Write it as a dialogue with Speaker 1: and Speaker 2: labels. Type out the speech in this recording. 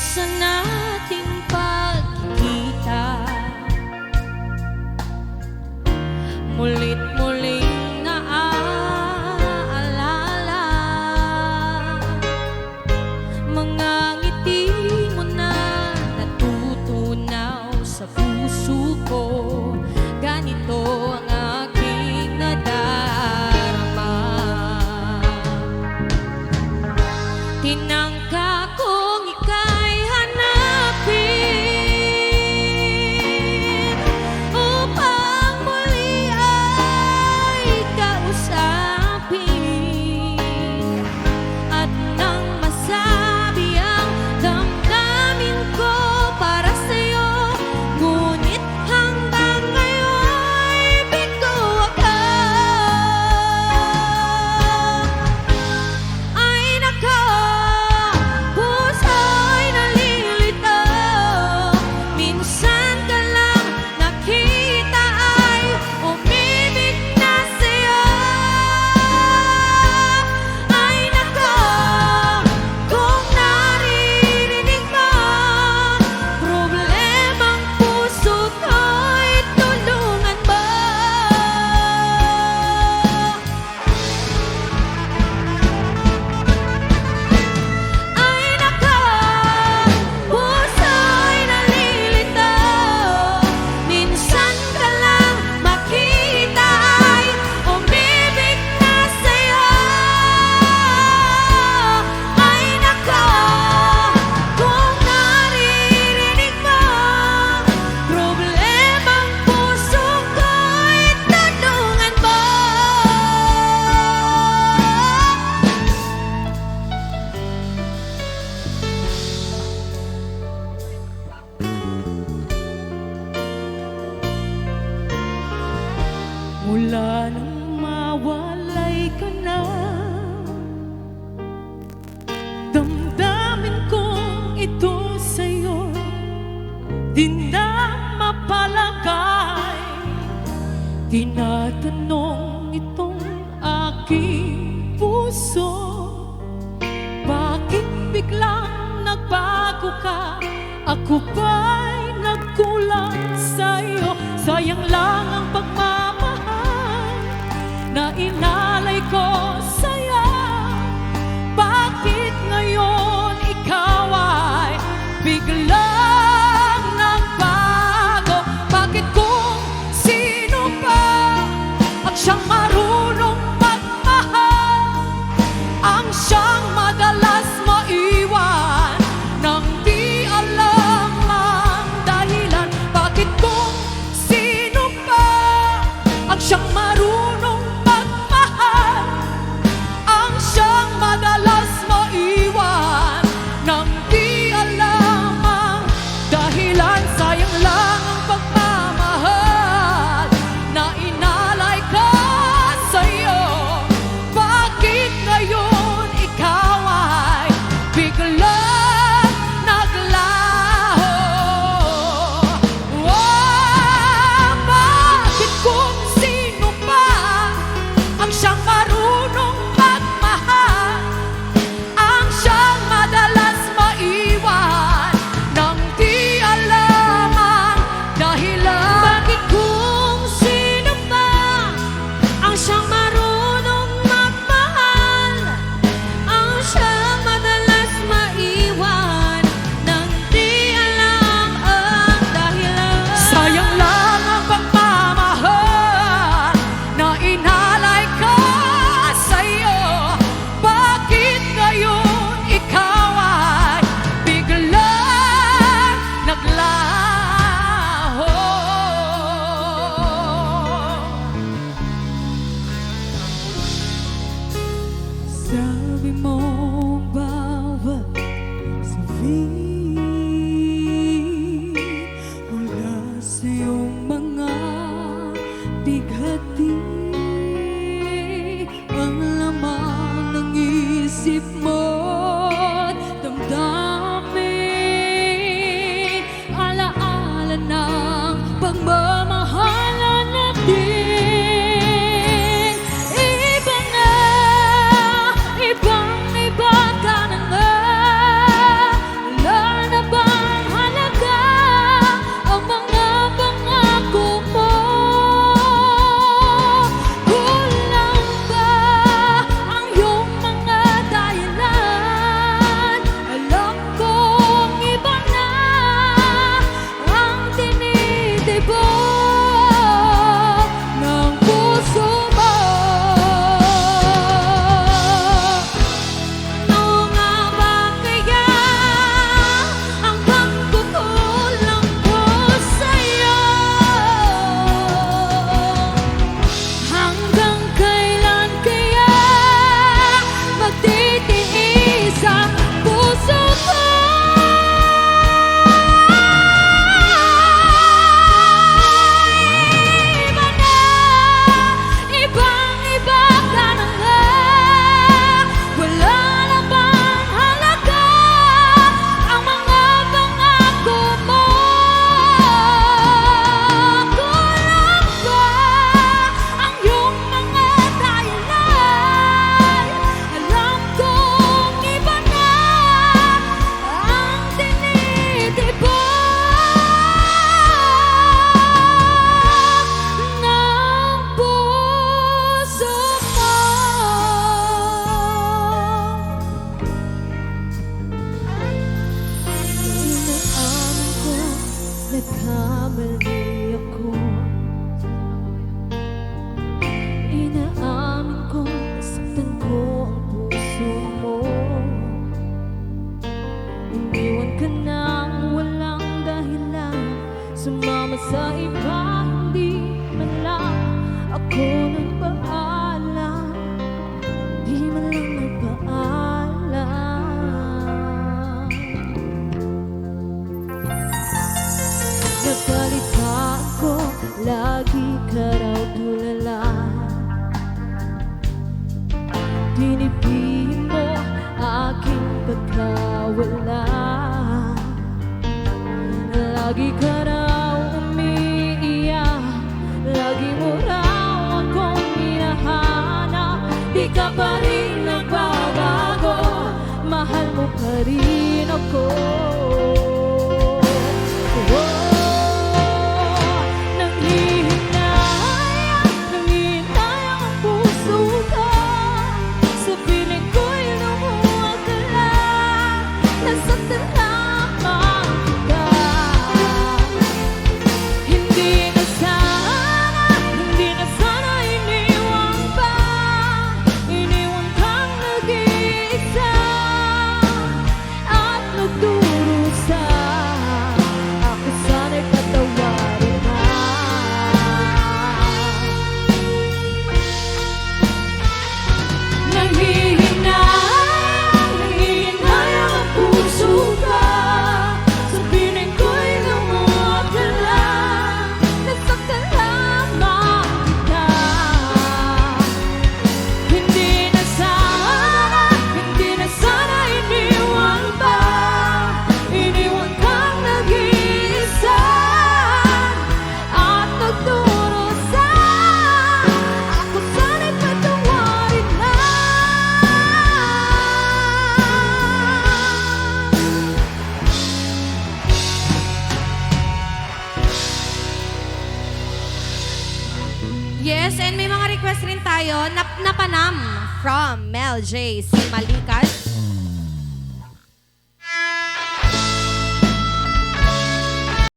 Speaker 1: sa nating pagkikita, mulit muling naaalala mga ngiti mo na natutunaw sa puso ko. Ganito ang aking nadarama. Tinangka kong ika'y hanapin upang muli ay kausapin, at nang masabi ang damdamin ko para sa'yo, ngunit hanggang ngayon bigo ako. Ay nako, puso'y nalilito. Minsan ka lang nakita ay umibig na sa'yo. Ay nako, kung naririnig mo problemang puso ko'y tulungan mo. Ay nako, puso'y nalilito. Minsan ka lang makita ay umibig na sa'yo. Ay nako, kung naririnig mo problemang puso ko'y tulungan mo. Mula nang mawalay ka na, damdamin kong ito sa'yo di na mapalagay. Tinatanong itong aking puso, bakit biglang nagbago ka? Ako ba'y nagkulang sa'yo? Sayang lang ang pagmamahal na inalay ko sa'yo. Bakit ngayon ikaw ay biglang nagbago? Bakit kung sino pa ang siyang marunong magmahal, ang siyang madalas maiwan nang di alam ang dahilan? Bakit kung sino pa ang siyang marunong magmahal, ang siyang madalas maiwan nang di alam ang dahilan? Sayang lang ang pagmamahal na inalay ko sa'yo. Bakit ngayon ikaw ay biglang naglaho? Bakit kung sino pa ang siyang marunong magmahal, ang siyang madalas maiwan nang di alam ang dahilan? Bakit kung sino pa ang siyang marunong magmahal, ang siyang madalas maiwan nang di alam ang dahilan? Sayang lang ang pagmamahal na inalay ko sa'yo. Bakit ngayon ikaw ay biglang naglaho? Sabi mo bawat sabihin mula sa iyong mga bighati, ang laman ng isip mo't damdamin, alaala ng pagmamahalan natin. Iba na, ibang iba ka na nga. Wala na Lagi ka raw umiiyak, lagi mo raw akong hinahanap. Di ka pa rin nagbabago, mahal mo pa rin ako. Nanghihintay ang puso ko, sa piling ko'y lumuwag ka lang, nasaktan lamang kita. Hindi na sana iniwan pa, iniwan kang nag-iisa at nagdurusa. Ako sana'y patawarin na. Nanghihintay ang puso ko, sa piling ko'y lumuwag ka lang, nasaktan lamang kita. Hindi na sana iniwan pa, iniwan kang nag-iisa at nagdurusa. Ako sana'y patawarin na.
Speaker 2: Yes, and may mga request rin tayo na Panam from Mel J. C. Malikas.